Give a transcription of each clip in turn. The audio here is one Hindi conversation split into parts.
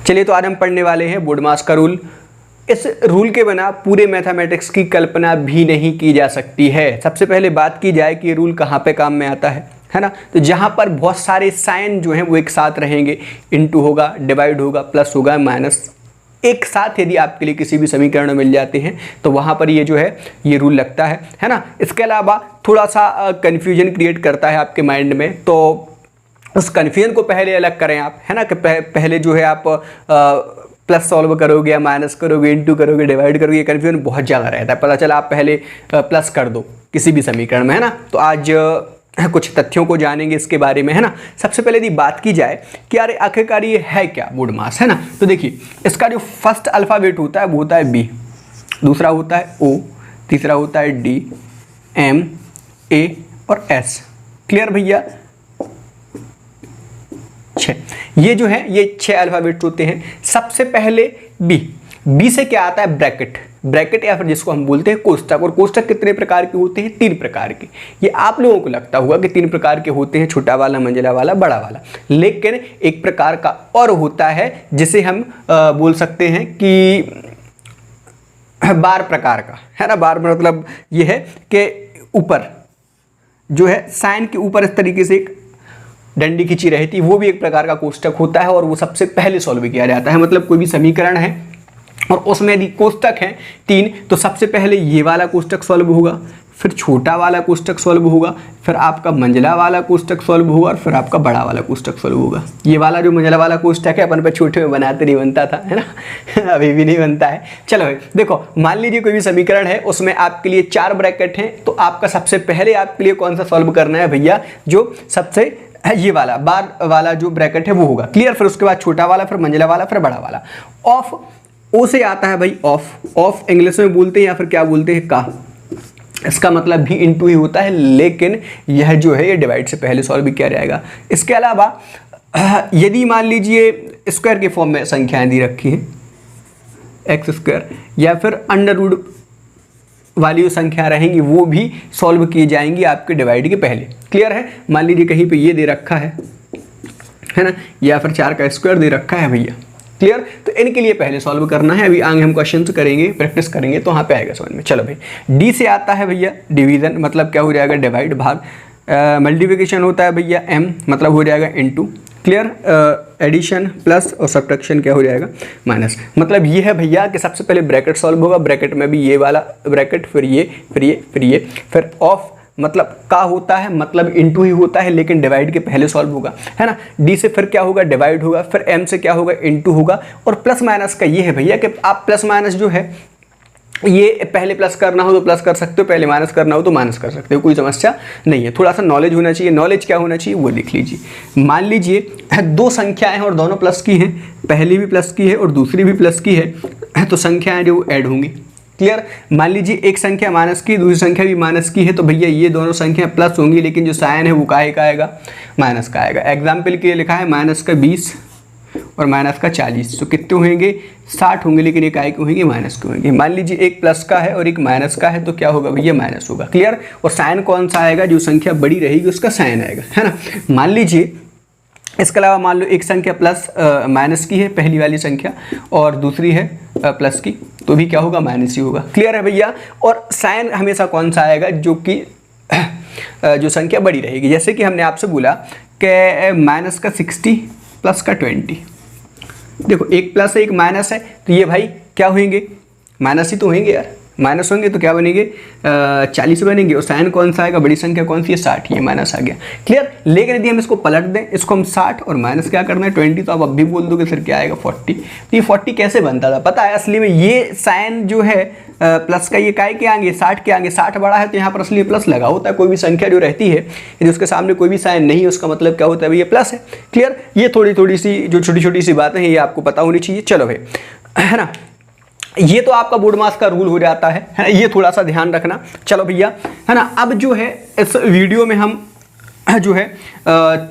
चलिए तो आज हम पढ़ने वाले हैं बोडमास का रूल। इस रूल के बिना पूरे मैथमेटिक्स की कल्पना भी नहीं की जा सकती है। सबसे पहले बात की जाए कि ये रूल कहाँ पे काम में आता है ना, तो जहाँ पर बहुत सारे साइन जो हैं वो एक साथ रहेंगे, इनटू होगा, डिवाइड होगा, प्लस होगा, माइनस एक साथ यदि आपके लिए किसी भी समीकरण में मिल जाते हैं तो वहाँ पर ये जो है ये रूल लगता है ना। इसके अलावा थोड़ा सा कन्फ्यूजन क्रिएट करता है आपके माइंड में, तो उस कन्फ्यूजन को पहले अलग करें आप, है ना, कि पहले जो है आप प्लस सॉल्व करोगे या माइनस करोगे, इनटू करोगे, डिवाइड करोगे, ये कन्फ्यूजन बहुत ज़्यादा रहता है। पता चला आप पहले प्लस कर दो किसी भी समीकरण में, है ना। तो आज कुछ तथ्यों को जानेंगे इसके बारे में, है ना। सबसे पहले यदि बात की जाए कि अरे आखिरकार ये है क्या बोडमास, है ना, तो देखिए इसका जो फर्स्ट अल्फ़ाबेट होता है वो होता है बी, दूसरा होता है ओ, तीसरा होता है डी, एम, ए और एस। क्लियर भैया? 6, ये जो है ये 6 अल्फ़ाबेट्स होते हैं। सबसे पहले बी से क्या आता है? ब्रैकेट या फिर जिसको हम बोलते हैं कोष्टक। और कोष्टक कितने प्रकार के होते हैं? 3 प्रकार के। ये आप लोगों को लगता होगा कि 3 प्रकार के होते हैं, छोटा वाला, मंझला वाला, बड़ा वाला, लेकिन एक प्रकार का और होता है जिसे हम बोल सकते हैं कि बार प्रकार का, है ना। बार मतलब ये है कि ऊपर जो है साइन के ऊपर इस तरीके से एक डंडी खींची रहती, वो भी एक प्रकार का कोष्टक होता है और वो सबसे पहले सॉल्व किया जाता है। मतलब कोई भी समीकरण है और उसमें यदि कोष्टक हैं 3, तो सबसे पहले ये वाला कोष्टक सॉल्व होगा, फिर छोटा वाला कोष्टक सॉल्व होगा, फिर आपका मंझला वाला कोष्टक सॉल्व होगा और फिर आपका बड़ा वाला कोष्टक सॉल्व होगा। ये वाला जो मंझला वाला कोष्टक है अपन पे छोटे में बनाते नहीं बनता था, है ना अभी भी नहीं बनता है। चलो भाई देखो, मान लीजिए कोई भी समीकरण है, उसमें आपके लिए 4 ब्रैकेट हैं, तो आपका सबसे पहले आपके लिए कौन सा सॉल्व करना है भैया? जो सबसे ये वाला बार वाला जो ब्रैकेट है वो होगा। क्लियर? फिर उसके बाद छोटा वाला, फिर मंझला वाला, फिर बड़ा वाला। ऑफ, ओ से आता है भाई ऑफ इंग्लिश में बोलते हैं या फिर क्या बोलते हैं? का। इसका मतलब भी इनटू ही होता है, लेकिन यह जो है ये डिवाइड से पहले सॉल्व भी किया जाएगा। इसके अलावा यदि मान लीजिए स्क्वायर के फॉर्म में संख्याएं दी रखी हैं, एक्स स्क्वायर, या फिर अंडर रूट वाली जो संख्या रहेंगी वो भी सॉल्व की जाएंगी आपके डिवाइड के पहले। क्लियर है? मान लीजिए कहीं पे ये दे रखा है ना, या फिर 4 का स्क्वायर दे रखा है भैया। क्लियर? तो इनके लिए पहले सॉल्व करना है। अभी आगे हम क्वेश्चन करेंगे, प्रैक्टिस करेंगे, तो वहाँ पे आएगा समझ में। चलो भाई, डी से आता है भैया डिवीजन, मतलब क्या हो जाएगा? डिवाइड भाग। मल्टीप्लिकेशन होता है भैया एम, मतलब हो जाएगा इनटू। क्लियर? एडिशन प्लस और सब्ट्रैक्शन क्या हो जाएगा? माइनस। मतलब ये है भैया कि सबसे पहले ब्रैकेट सॉल्व होगा, ब्रैकेट में भी ये वाला ब्रैकेट, फिर ये, फिर ये, फिर ये, फिर ऑफ मतलब का होता है, मतलब इनटू ही होता है, लेकिन डिवाइड के पहले सॉल्व होगा, है ना। डी से फिर क्या होगा? डिवाइड होगा, फिर एम से क्या होगा? इनटू होगा। और प्लस माइनस का ये है भैया कि आप प्लस माइनस जो है ये पहले प्लस करना हो तो प्लस कर सकते हो, पहले माइनस करना हो तो माइनस कर सकते हो, कोई समस्या नहीं है। थोड़ा सा नॉलेज होना चाहिए। नॉलेज क्या होना चाहिए वो लिख लीजिए। मान लीजिए 2 संख्याएं हैं और दोनों प्लस की हैं, पहली भी प्लस की है और दूसरी भी प्लस की है, तो संख्याएं जो ऐड होंगी। क्लियर? मान लीजिए एक संख्या माइनस की, दूसरी संख्या भी माइनस की है, तो भैया ये दोनों संख्या प्लस होंगी, लेकिन जो साइन है वो काहे का आएगा? माइनस का आएगा। एग्जाम्पल के लिए लिखा है माइनस का 20 और माइनस का 40, तो कितने होंगे? 60 होंगे, लेकिन एक आए के होंगे? माइनस के होंगे। मान लीजिए एक प्लस का है और एक माइनस का है, तो क्या होगा भैया? माइनस होगा। क्लियर? और साइन कौन सा आएगा? जो संख्या बड़ी रहेगी उसका साइन आएगा, है ना। मान लीजिए इसके अलावा मान लो एक संख्या प्लस माइनस की है, पहली वाली संख्या, और दूसरी है प्लस की, तो भी क्या होगा? माइनस ही होगा। क्लियर है भैया? और साइन हमेशा कौन सा आएगा? जो कि जो संख्या बड़ी रहेगी। जैसे कि हमने आपसे बोला कि माइनस का 60 प्लस का 20, देखो एक प्लस है एक माइनस है, तो ये भाई क्या होंगे? माइनस ही तो होंगे यार। माइनस होंगे तो क्या बनेंगे? 40 बनेंगे। और साइन कौन सा आएगा? बड़ी संख्या कौन सी है? 60, ये माइनस आ गया। क्लियर? लेकिन यदि हम इसको पलट दें, इसको हम 60 और माइनस क्या करना है? 20, तो आप अब भी बोल दोगे फिर क्या आएगा? 40। तो ये 40 कैसे बनता था पता है? असली में ये साइन जो है प्लस का, ये काय के आएंगे? 60 के आएंगे। 60 बड़ा है तो यहाँ पर असली प्लस लगा होता है। कोई भी संख्या जो रहती है यदि उसके सामने कोई भी साइन नहीं है, उसका मतलब क्या होता है? ये प्लस है। क्लियर? ये थोड़ी सी जो छोटी छोटी सी बातें हैं ये आपको पता होनी चाहिए। चलो भाई, है ना, ये तो आपका बोडमास का रूल हो जाता है ना, ये थोड़ा सा ध्यान रखना। चलो भैया, है ना, अब जो है इस वीडियो में हम जो है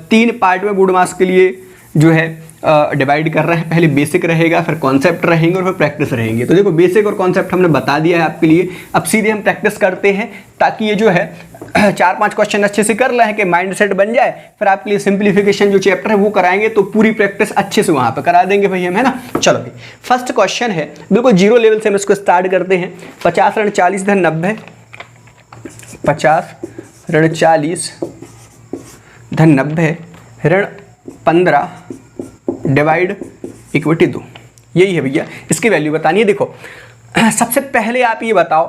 3 पार्ट में बोडमास के लिए जो है डिवाइड कर रहे हैं, पहले बेसिक रहेगा, फिर कॉन्सेप्ट रहेंगे और फिर प्रैक्टिस रहेंगे। तो देखो बेसिक और कॉन्सेप्ट हमने बता दिया है आपके लिए। अब सीधे हम प्रैक्टिस करते हैं ताकि ये जो है 4-5 क्वेश्चन अच्छे से कर लें कि माइंड सेट बन जाए। फिर आपके लिए सिंप्लीफिकेशन जो चैप्टर है वो कराएंगे, तो पूरी प्रैक्टिस अच्छे से वहां पर करा देंगे भाई हम, है ना। चलो भाई फर्स्ट क्वेश्चन है, बिल्कुल जीरो लेवल से हम इसको स्टार्ट करते हैं। 50 ऋण 40 धन 90, 50 ऋण 40 धन 90 ऋण 15 डिवाइड 1/2, यही है भैया। इसकी वैल्यू बतानी है। देखो सबसे पहले आप ये बताओ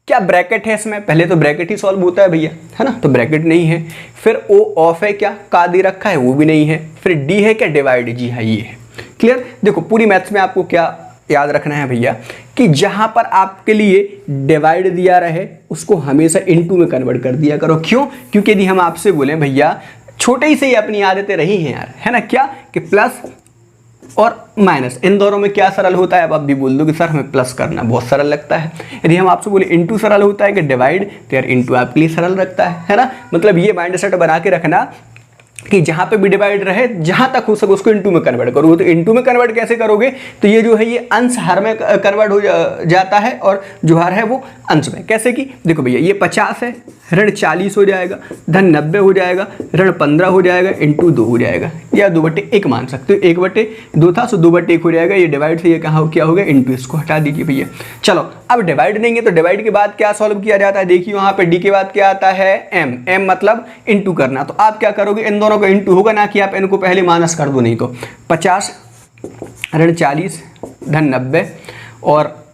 क्या ब्रैकेट है इसमें, पहले तो ब्रैकेट ही सॉल्व होता है भैया, है ना। तो ब्रैकेट नहीं है, फिर ओ ऑफ है क्या, का दे रखा है वो भी नहीं है, फिर डी है क्या, डिवाइड, जी हाँ ये है। क्लियर। देखो पूरी मैथ्स में आपको क्या याद रखना है भैया कि जहां पर आपके लिए डिवाइड दिया रहे उसको हमेशा इनटू में कन्वर्ट कर दिया करो। क्यों? क्योंकि यदि हम आपसे बोलें भैया छोटे ही से ही अपनी आदतें रही हैं यार, है ना, क्या कि प्लस और माइनस इन दोनों में क्या सरल होता है। अब आप भी बोल दो कि सर हमें प्लस करना बहुत सरल लगता है। यदि हम आपसे बोले इनटू सरल होता है कि डिवाइड, तो यार इनटू आपके लिए सरल रखता है ना। मतलब ये माइंड सेट बना के रखना कि जहां पे भी डिवाइड रहे जहां तक हो सके उसको इनटू में कन्वर्ट करोगे। तो इनटू में कन्वर्ट कैसे करोगे, तो ये जो है ये अंश हर में कन्वर्ट हो जाता है और जो हर है वो अंश में। कैसे कि देखो भैया ये 50 है, ऋण 40 हो जाएगा, धन 90 हो जाएगा, ऋण 15 हो जाएगा, इंटू 2 हो जाएगा, या 2/1 मान सकते हो। 1/2 था सो 2/1 हो जाएगा। ये डिवाइड से ये कहाँ क्या हो गया, इंटू, इसको हटा दीजिए भैया। चलो अब डिवाइड देंगे तो डिवाइड के बाद क्या सॉल्व किया जाता है, देखिए वहां पे डी के बाद क्या आता है, एम। एम मतलब इंटू करना। तो आप क्या करोगे, इन दोनों का इंटू होगा ना कि आप इनको पहले माइनस कर दो, नहीं तो 50 ऋण 40 धन 90 और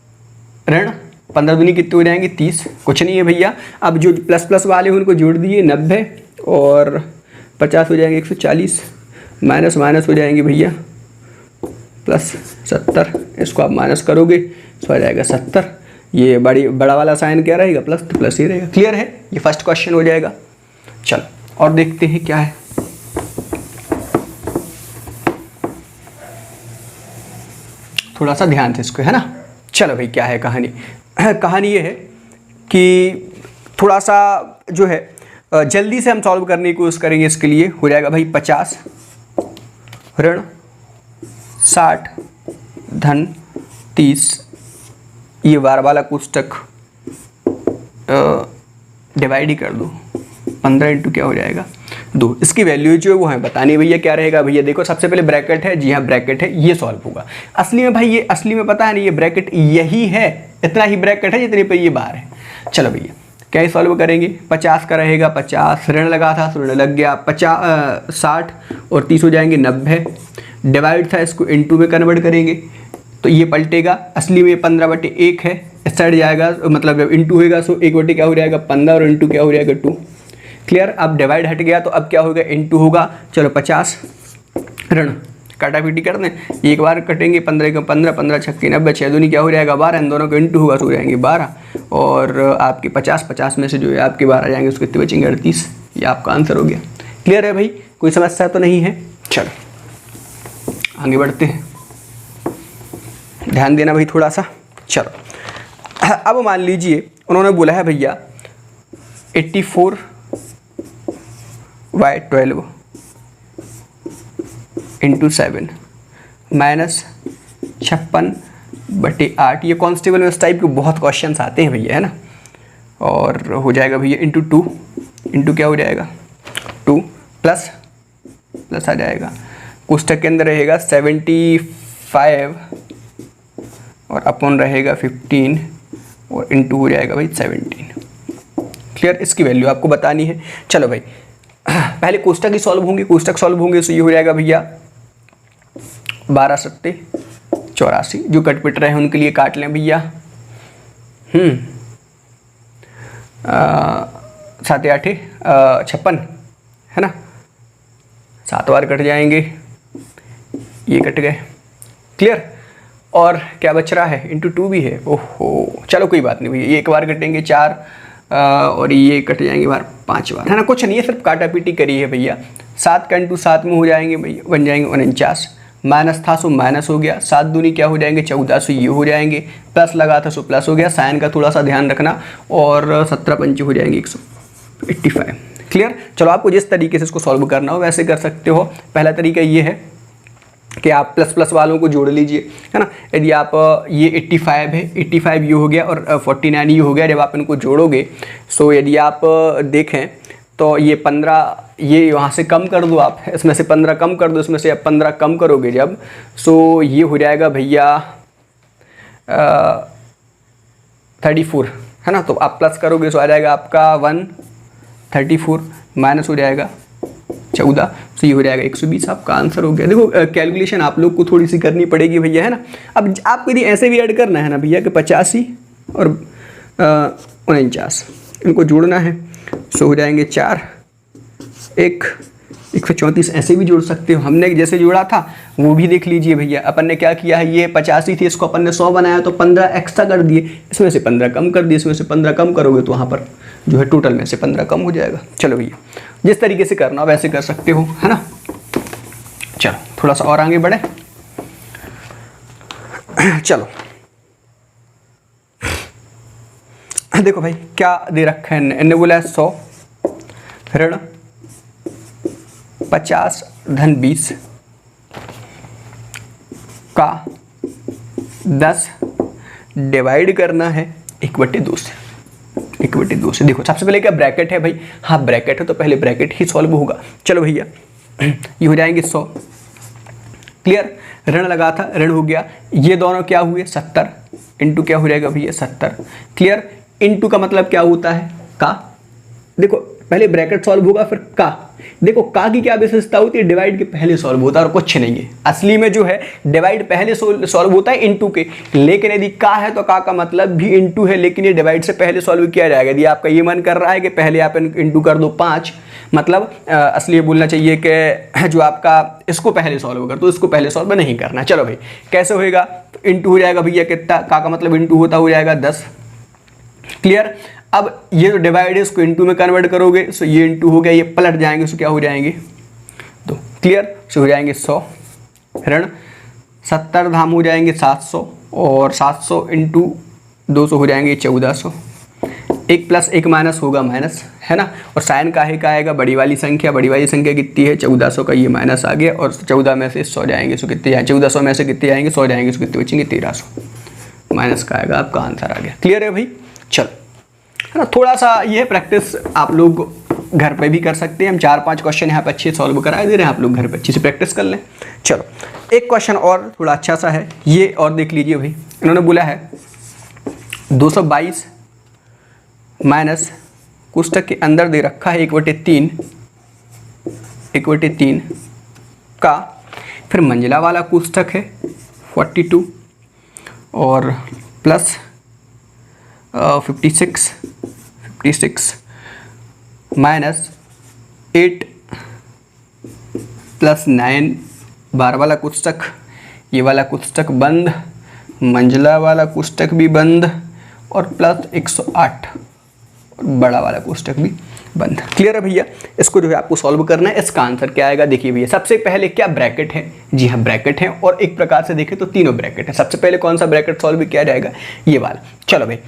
ऋण 15 दूनी कितने हो जाएंगे, 30। कुछ नहीं है भैया, अब जो प्लस प्लस वाले हैं उनको जोड़ दिए, 90 और 50 हो जाएंगे 140, माइनस माइनस हो जाएंगे भैया प्लस 70। इसको आप माइनस करोगे तो आ जाएगा 70। ये बड़ा वाला साइन क्या रहेगा, प्लस, तो प्लस ही रहेगा। क्लियर है, ये फर्स्ट क्वेश्चन हो जाएगा। चलो और देखते हैं क्या है। थोड़ा सा ध्यान से इसको, है ना। चलो भाई क्या है कहानी। कहानी ये है कि थोड़ा सा जो है जल्दी से हम सॉल्व करने की कोशिश करेंगे। इसके लिए हो जाएगा भाई 50 ऋण 60 धन 30, ये बार वाला कोष्टक डिवाइड ही कर दो, 15 इंटू क्या हो जाएगा 2। इसकी वैल्यू जो है वो हमें बतानी है भैया। क्या रहेगा भैया, देखो सबसे पहले ब्रैकेट है, जी हाँ ब्रैकेट है, ये सॉल्व होगा। असली में भाई ये असली में पता है नहीं, ये ब्रैकेट यही है, इतना ही ब्रैकेट है जितने पर ये बाहर है। चलो भैया क्या सॉल्व करेंगे, 50 का रहेगा 50, ऋण लगा था तो ऋण लग गया 50, 60 और 30 हो जाएंगे 90। डिवाइड था, इसको इंटू में कन्वर्ट करेंगे तो ये पलटेगा। असली में 15/1 है, इस साइड जाएगा मतलब इंटू होगा सो 1/, क्या हो जाएगा 15 और इंटू क्या हो जाएगा 2। क्लियर। अब डिवाइड हट गया तो अब क्या होगा, इंटू होगा। चलो 50 ऋण काटापीटी कर दें, एक बार कटेंगे, 15 का 15, 15 छक्के 90, 6 दूनी क्या हो जाएगा 12, इन दोनों का इंटू होगा तो हो जाएंगे 12। और आपके 50 में से जो है आपके 12 आ जाएंगे, उसके कितने बचेंगे 38। ये आपका आंसर हो गया। क्लियर है भाई, कोई समस्या तो नहीं है। चलो आगे बढ़ते हैं, ध्यान देना भाई थोड़ा सा। चलो अब मान लीजिए उन्होंने बोला है भैया 84/12 इंटू 7 माइनस 56/8। ये कॉन्स्टेबल में इस टाइप के बहुत क्वेश्चंस आते हैं भैया, है ना। और हो जाएगा भैया इंटू 2, इंटू क्या हो जाएगा 2 प्लस प्लस आ जाएगा, कोष्टक के अंदर रहेगा 75 और अपॉन रहेगा 15 और इंटू हो जाएगा भाई 17। क्लियर। इसकी वैल्यू आपको बतानी है। चलो भाई पहले कोष्टक ही सॉल्व होंगे, कोष्टक सॉल्व होंगे तो ये हो जाएगा भैया 12 सत्ते 84। जो कट पिट रहे हैं उनके लिए काट लें भैया। 7 8 56, है ना, 7 बार कट जाएंगे, ये कट गए। क्लियर। और क्या बच रहा है, इंटू 2 भी है। ओहो चलो कोई बात नहीं भैया, ये एक बार कटेंगे 4 और ये कट जाएंगे बार 5 बार, है ना। कुछ नहीं है, सिर्फ काटा पीटी करी है भैया। 7 का इंटू 7 में हो जाएंगे भैया, बन जाएंगे 49। माइनस था सो माइनस हो गया, 7 दूनी क्या हो जाएंगे 14, सो ये हो जाएंगे। प्लस लगा था सो प्लस हो गया, साइन का थोड़ा सा ध्यान रखना। और 17 पंचे हो जाएंगे 185। क्लियर। चलो आपको जिस तरीके से इसको सॉल्व करना हो वैसे कर सकते हो। पहला तरीका ये है कि आप प्लस प्लस वालों को जोड़ लीजिए, है ना। यदि आप ये 85 है, 85 ये हो गया और 49 ये हो गया, जब आप इनको जोड़ोगे सो यदि आप देखें तो ये 15 ये वहाँ से कम कर दो, आप इसमें से 15 कम कर दो, इसमें से आप 15 कम करोगे जब, सो ये हो जाएगा भैया 34, है ना। तो आप प्लस करोगे तो आ जाएगा आपका 134, माइनस हो जाएगा 14, तो ये हो जाएगा 120, आपका आंसर हो गया। देखो कैलकुलेशन आप लोग को थोड़ी सी करनी पड़ेगी भैया, है ना। अब आपको यदि ऐसे भी ऐड करना है ना भैया कि 85 और 49 इनको जोड़ना है, सो हो जाएंगे 4 134, ऐसे भी जोड़ सकते हो। हमने जैसे जोड़ा था वो भी देख लीजिए भैया। अपन ने क्या किया है, ये 85 थी, इसको अपन ने 100 बनाया तो 15 एक्स्ट्रा कर दिए, इसमें से 15 कम कर दिए, इसमें से 15 कम करोगे तो वहाँ पर जो है टोटल में से 15 कम हो जाएगा। चलो भैया जिस तरीके से करना हो वैसे कर सकते हो, है ना। चलो थोड़ा सा और आगे बढ़े। चलो देखो भाई क्या दे रखा है, इन्हें बोला है 100 ऋण 50 धन 20 का 10 डिवाइड करना है 1/2 से। 1/2 से देखो सबसे पहले क्या ब्रैकेट है भाई, हाँ ब्रैकेट है तो पहले ब्रैकेट ही सॉल्व होगा। चलो भैया ये हो जाएंगे 100, क्लियर। ऋण लगा था, ऋण हो गया, ये दोनों क्या हुए 70 इंटू क्या हो जाएगा भैया 70, क्लियर। इंटू का मतलब क्या होता है का, देखो पहले ब्रैकेट सॉल्व होगा फिर का। देखो का की क्या विशेषता होती है, डिवाइड के पहले सॉल्व होता है और कुछ नहीं है। असली में जो है डिवाइड पहले सॉल्व होता है इनटू के, लेकिन यदि का है तो का मतलब भी इनटू है, लेकिन ये डिवाइड से पहले सॉल्व किया जाएगा। यदि आपका ये मन कर रहा है कि पहले आप इनटू कर दो 5, मतलब असली ये बोलना चाहिए कि जो आपका इसको पहले सॉल्व कर, तो इसको पहले सॉल्व नहीं करना। चलो भाई कैसे होएगा, तो इंटू हो जाएगा भैया कितना, का मतलब इंटू होता हो जाएगा 10, क्लियर। अब ये जो डिवाइड है इसको इनटू में कन्वर्ट करोगे, सो ये इनटू हो गया, ये पलट जाएंगे, सो क्या हो जाएंगे 2, क्लियर। सो हो जाएंगे 100 ऋण 70 धाम हो जाएंगे 700 और 700 इंटू 200 हो जाएंगे 1400। 1 प्लस 1 माइनस होगा माइनस, है ना। और साइन का आएगा बड़ी वाली संख्या, बड़ी वाली संख्या कितनी है 1400 का, ये माइनस आ गया और 14 में से 100 जाएंगे, सो कितने जाएंगे 1400 में से कितने जाएंगे 100 जाएंगे, सो कितने बचेंगे 1300, माइनस का आएगा, आपका आंसर आ गया। क्लियर है भाई। चलो है ना, थोड़ा सा ये प्रैक्टिस आप लोग घर पे भी कर सकते हैं। हम 4-5 क्वेश्चन यहाँ पे अच्छे सॉल्व करा दे रहे हैं, आप लोग घर पे अच्छे से प्रैक्टिस कर लें। चलो एक क्वेश्चन और थोड़ा अच्छा सा है, ये और देख लीजिए भाई। इन्होंने बोला है 222 माइनस कोष्टक के अंदर दे रखा है 1/3 का, फिर मंजिला वाला कोष्टक है 42 और प्लस 56 माइनस 8 प्लस 9 बार वाला कोष्टक, ये वाला कोष्टक बंद, मंजिला वाला कोष्टक भी बंद और प्लस 108 और बड़ा वाला कोष्टक भी बंद। क्लियर है भैया। इसको जो है आपको सॉल्व करना है। इसका आंसर क्या आएगा देखिए भैया। सबसे पहले क्या ब्रैकेट है, जी हाँ ब्रैकेट है, और एक प्रकार से देखें तो तीनों ब्रैकेट है। सबसे पहले कौन सा ब्रैकेट सॉल्व किया जाएगा, ये वाला। चलो भाई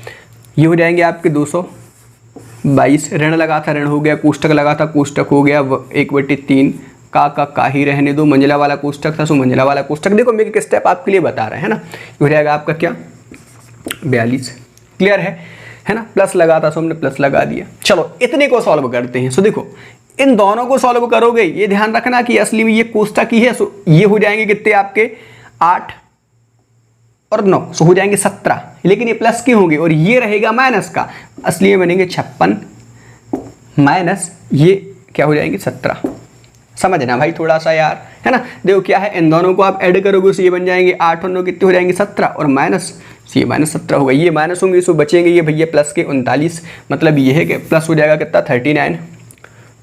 ये हो जाएंगे आपके 222, ऋण लगा था ऋण हो गया, कोष्टक लगा था कोष्टक हो गया 1/3 का ही रहने दो, मंजिला वाला कोष्टक था सो मंजिला वाला कोष्टक। देखो मैं एक स्टेप आपके लिए बता रहे हैं ना, ये हो जाएगा आपका क्या 42। क्लियर है ना। प्लस लगा था सो हमने प्लस लगा दिया। चलो इतने को सॉल्व करते हैं। सो देखो इन दोनों को सॉल्व करोगे, ये ध्यान रखना कि असली में ये कोष्टक ही है, सो ये हो जाएंगे कितने आपके 8 और 9, सो हो जाएंगे 17, लेकिन ये प्लस के होंगे और ये रहेगा माइनस का, असली में बनेंगे 56 माइनस ये क्या हो जाएंगे 17। समझना भाई थोड़ा सा यार, है ना। देखो क्या है, इन दोनों को आप ऐड करोगे तो ये बन जाएंगे 8 और 9 कितने हो जाएंगे 17 और माइनस ये -17 होगा, ये माइनस होंगे सो बचेंगे ये भैया प्लस के 39। मतलब ये है कि प्लस हो जाएगा कितना 39,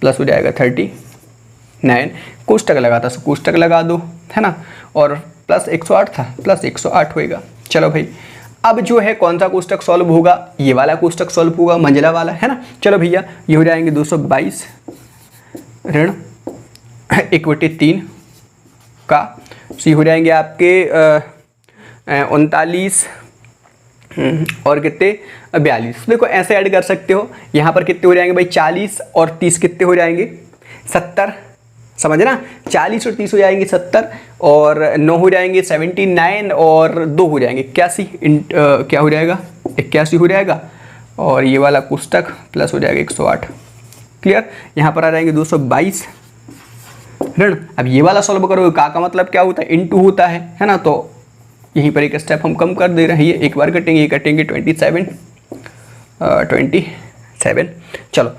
प्लस हो जाएगा 39, कोष्टक लगा था सो कोष्टक लगा दो, है ना। और प्लस 108 था, प्लस 108 होएगा। चलो भाई अब जो है कौन सा कोष्टक सॉल्व होगा, ये वाला कोष्टक सॉल्व होगा, मंजिला वाला, है ना। चलो भैया ये हो जाएंगे 222 ऋण 1/3 का, सी हो जाएंगे आपके 39 और कितने 42। देखो ऐसे ऐड कर सकते हो, यहाँ पर कितने हो जाएंगे भाई 40 और 30 कितने हो जाएंगे 70, समझना। 40 और 30 हो जाएंगे 70, और 9 हो जाएंगे 79, और 2 हो जाएंगे 81, क्या हो जाएगा 81 हो जाएगा, और ये वाला कोष्टक प्लस हो जाएगा 108। क्लियर। यहाँ पर आ जाएंगे 222 ऋण। अब ये वाला सॉल्व करोगे का मतलब क्या होता है, इनटू होता है ना, तो यहीं पर एक स्टेप हम कम कर दे रहे हैं, ये एक बार कटेंगे, ये कटेंगे 27। चलो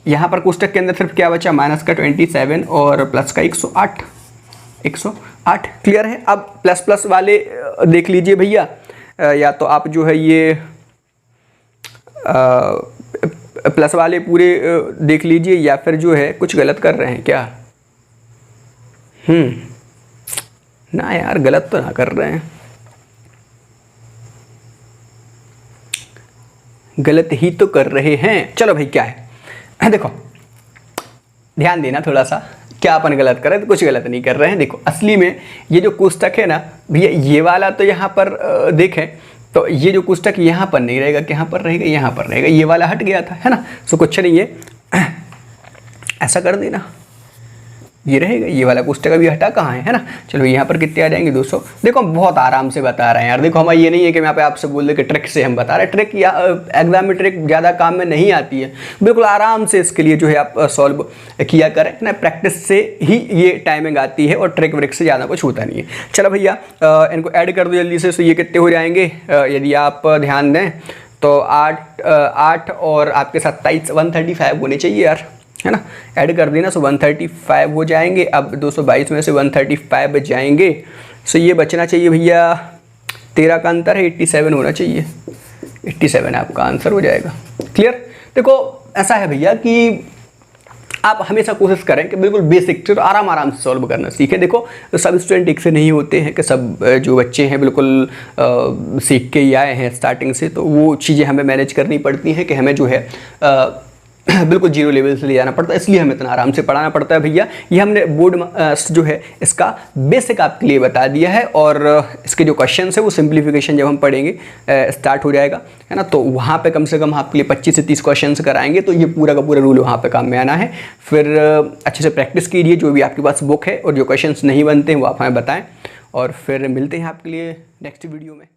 यहाँ पर कोष्टक के अंदर सिर्फ क्या बचा, माइनस का 27 और प्लस का 108। क्लियर है। अब प्लस प्लस वाले देख लीजिए भैया, या तो आप जो है ये प्लस वाले पूरे देख लीजिए, या फिर जो है कुछ गलत कर रहे हैं क्या। ना यार, गलत तो ना कर रहे हैं, गलत ही तो कर रहे हैं। चलो भाई क्या है, देखो ध्यान देना थोड़ा सा, क्या अपन गलत कर रहे हैं, तो कुछ गलत नहीं कर रहे हैं। देखो असली में ये जो कोष्टक है ना भैया, ये वाला तो यहाँ पर देखें तो ये जो कोष्टक यहाँ पर नहीं रहेगा, यहाँ पर रहेगा, यहाँ पर रहेगा, ये वाला हट गया था, है ना। सो कुछ नहीं है, ऐसा कर देना, ये रहेगा, ये वाला कोष्टक अभी हटा कहाँ है ना। चलो यहाँ पर कितने आ जाएंगे 200। देखो हम बहुत आराम से बता रहे हैं यार, देखो हमारा ये नहीं है कि मैं यहाँ पे आपसे बोल दे कि ट्रिक से हम बता रहे हैं, ट्रिक या एग्जाम में ट्रिक ज़्यादा काम में नहीं आती है, बिल्कुल आराम से इसके लिए जो है आप सॉल्व किया करें ना, प्रैक्टिस से ही ये टाइमिंग आती है, और ट्रिक व्रिक से ज़्यादा कुछ होता नहीं है। चलो भैया इनको ऐड कर दो जल्दी से। तो ये कितने हो जाएंगे, यदि आप ध्यान दें तो 8 और आपके 27, 135 होने चाहिए यार, है ना। ऐड कर देना, सो 135 हो जाएंगे। अब 222 में से 135 जाएंगे, सो ये बचना चाहिए भैया 13 का अंतर है, 87 होना चाहिए, 87 आपका आंसर हो जाएगा। क्लियर। देखो ऐसा है भैया कि आप हमेशा कोशिश करें कि बिल्कुल बेसिक से तो आराम से सॉल्व करना सीखें। देखो सब स्टूडेंट एक से नहीं होते हैं, कि सब जो बच्चे हैं बिल्कुल सीख के ही आए हैं स्टार्टिंग से, तो वो चीज़ें हमें मैनेज करनी पड़ती हैं कि हमें जो है बिल्कुल जीरो लेवल से ले जाना पड़ता है, इसलिए हमें इतना आराम से पढ़ाना पड़ता है भैया। ये हमने बोर्ड जो है इसका बेसिक आपके लिए बता दिया है, और इसके जो क्वेश्चन है वो सिंप्लीफिकेशन जब हम पढ़ेंगे स्टार्ट हो जाएगा, है ना, तो वहाँ पे कम से कम आपके लिए 25 से 30 क्वेश्चन कराएंगे, तो ये पूरा का पूरा रूल वहाँ पे काम में आना है। फिर अच्छे से प्रैक्टिस कीजिए, जो भी आपके पास बुक है, और जो क्वेश्चन नहीं बनते हैं वो आप हमें बताएँ, और फिर मिलते हैं आपके लिए नेक्स्ट वीडियो में।